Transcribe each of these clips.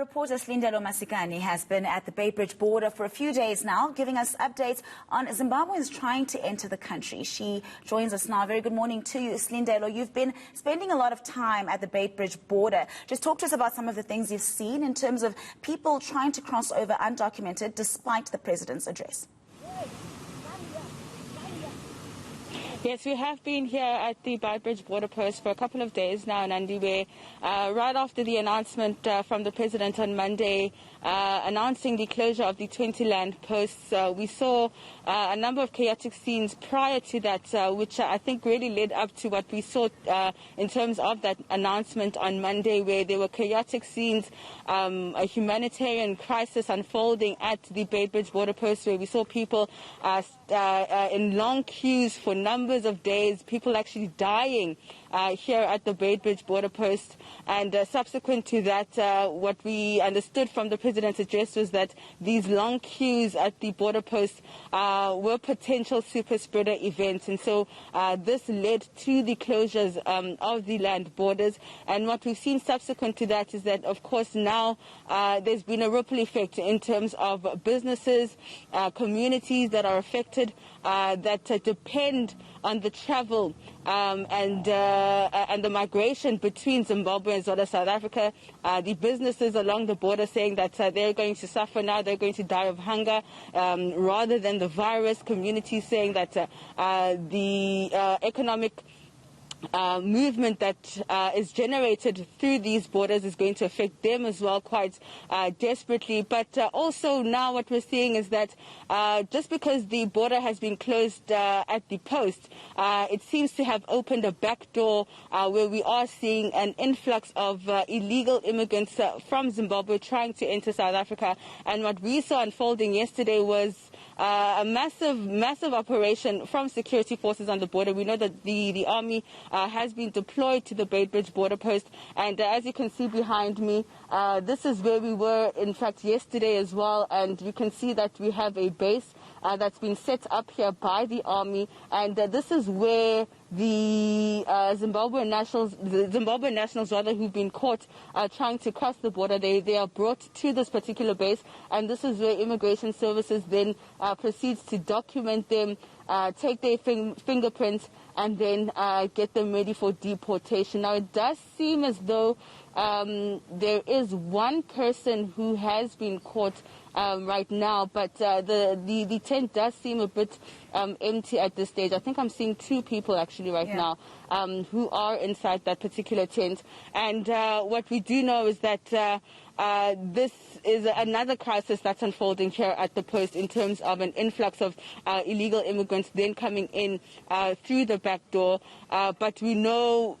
reporter Slindelo Masikane has been at the Beitbridge Border for a few days now, giving us updates on Zimbabweans trying to enter the country. She joins us now. Very good morning to you, Slindelo. You've been spending a lot of time at the Beitbridge Border. Just talk to us about some of the things you've seen in terms of people trying to cross over undocumented despite the president's address. Yes, we have been here at the Beitbridge Border Post for a couple of days now, Nandi, where right after the announcement from the President on Monday announcing the closure of the 20 land posts, we saw a number of chaotic scenes prior to that, which I think really led up to what we saw in terms of that announcement on Monday, where there were chaotic scenes, a humanitarian crisis unfolding at the Beitbridge Border Post, where we saw people in long queues for numbers of days, people actually dying here at the Beitbridge Border Post. And subsequent to that, what we understood from the President's address was that these long queues at the border post were potential super spreader events. And so this led to the closures of the land borders. And what we've seen subsequent to that is that, of course, now there's been a ripple effect in terms of businesses, communities that are affected, that depend on the travel and the migration between Zimbabwe as well as South Africa. The businesses along the border saying that they're going to suffer now, they're going to die of hunger rather than the virus. Communities saying that the economic movement that is generated through these borders is going to affect them as well quite desperately. But also now what we're seeing is that just because the border has been closed at the post, it seems to have opened a back door where we are seeing an influx of illegal immigrants from Zimbabwe trying to enter South Africa. And what we saw unfolding yesterday was a massive operation from security forces on the border. We know that the army has been deployed to the Beitbridge Border Post, and as you can see behind me, this is where we were in fact yesterday as well, and you can see that we have a base that's been set up here by the army, and this is where the Zimbabwean nationals rather, who've been caught trying to cross the border, they are brought to this particular base, and this is where immigration services then proceeds to document them, take their fingerprints, and then get them ready for deportation. Now, it does seem as though there is one person who has been caught right now, but the tent does seem a bit empty at this stage. I think I'm seeing two people actually right now who are inside that particular tent. And what we do know is that this is another crisis that's unfolding here at the post in terms of an influx of illegal immigrants then coming in through the back door. But we know,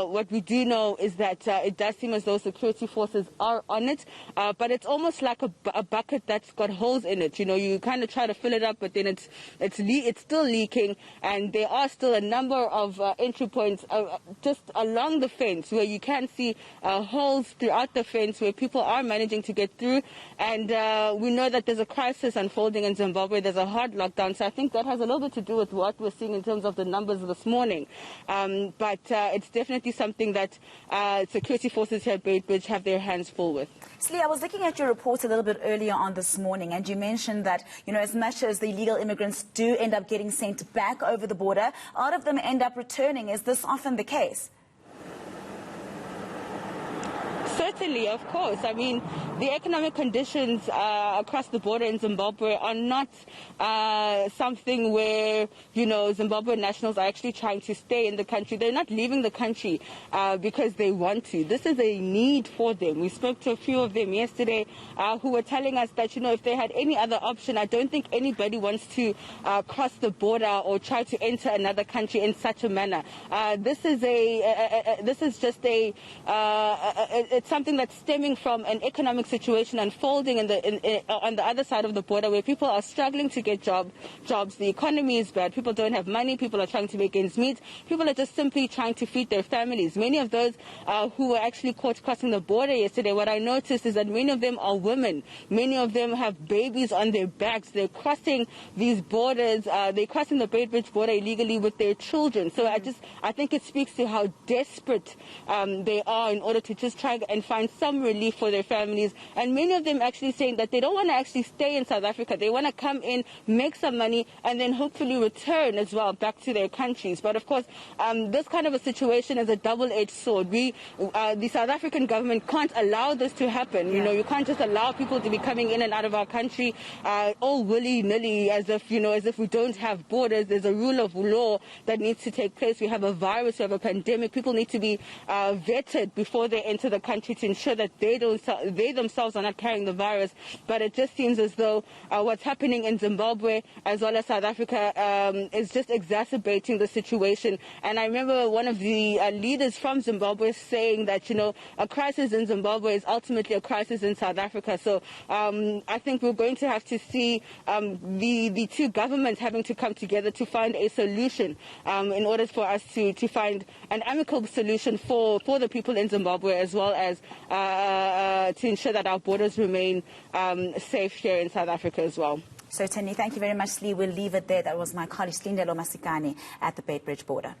what we do know is that it does seem as though security forces are on it, but it's almost like a bucket that's got holes in it. You know, you kind of try to fill it up, but then it's still leaking, and there are still a number of entry points just along the fence where you can see holes throughout the fence where people are managing to get through. And we know that there's a crisis unfolding in Zimbabwe. There's a hard lockdown, so I think that has a little bit to do with what we're seeing in terms of the numbers this morning. But it's definitely something that security forces here at Beitbridge have their hands full with. Slee, I was looking at your report a little bit earlier on this morning, and you mentioned that, you know, as much as the illegal immigrants do end up getting sent back over the border, a lot of them end up returning. Is this often the case? Certainly, of course. I mean, the economic conditions across the border in Zimbabwe are not something where, you know, Zimbabwean nationals are actually trying to stay in the country. They're not leaving the country because they want to. This is a need for them. We spoke to a few of them yesterday who were telling us that, you know, if they had any other option, I don't think anybody wants to cross the border or try to enter another country in such a manner. This is just it's something that's stemming from an economic situation unfolding on the other side of the border, where people are struggling to get jobs. The economy is bad. People don't have money. People are trying to make ends meet. People are just simply trying to feed their families. Many of those who were actually caught crossing the border yesterday, what I noticed is that many of them are women. Many of them have babies on their backs. They're crossing these borders. They're crossing the Beitbridge border illegally with their children. So I think it speaks to how desperate they are in order to just try and find find some relief for their families. And many of them actually saying that they don't want to actually stay in South Africa. They want to come in, make some money, and then hopefully return as well back to their countries. But of course, this kind of a situation is a double-edged sword. The South African government can't allow this to happen. You know, you can't just allow people to be coming in and out of our country all willy-nilly, as if we don't have borders. There's a rule of law that needs to take place. We have a virus, we have a pandemic. People need to be vetted before they enter the country to ensure that they themselves are not carrying the virus. But it just seems as though what's happening in Zimbabwe as well as South Africa is just exacerbating the situation. And I remember one of the leaders from Zimbabwe saying that, you know, a crisis in Zimbabwe is ultimately a crisis in South Africa. So I think we're going to have to see the two governments having to come together to find a solution in order for us to find an amicable solution for the people in Zimbabwe, as well as to ensure that our borders remain safe here in South Africa as well. Certainly. Thank you very much, Slee. We'll leave it there. That was my colleague Slindelo Masikane at the Beitbridge Border.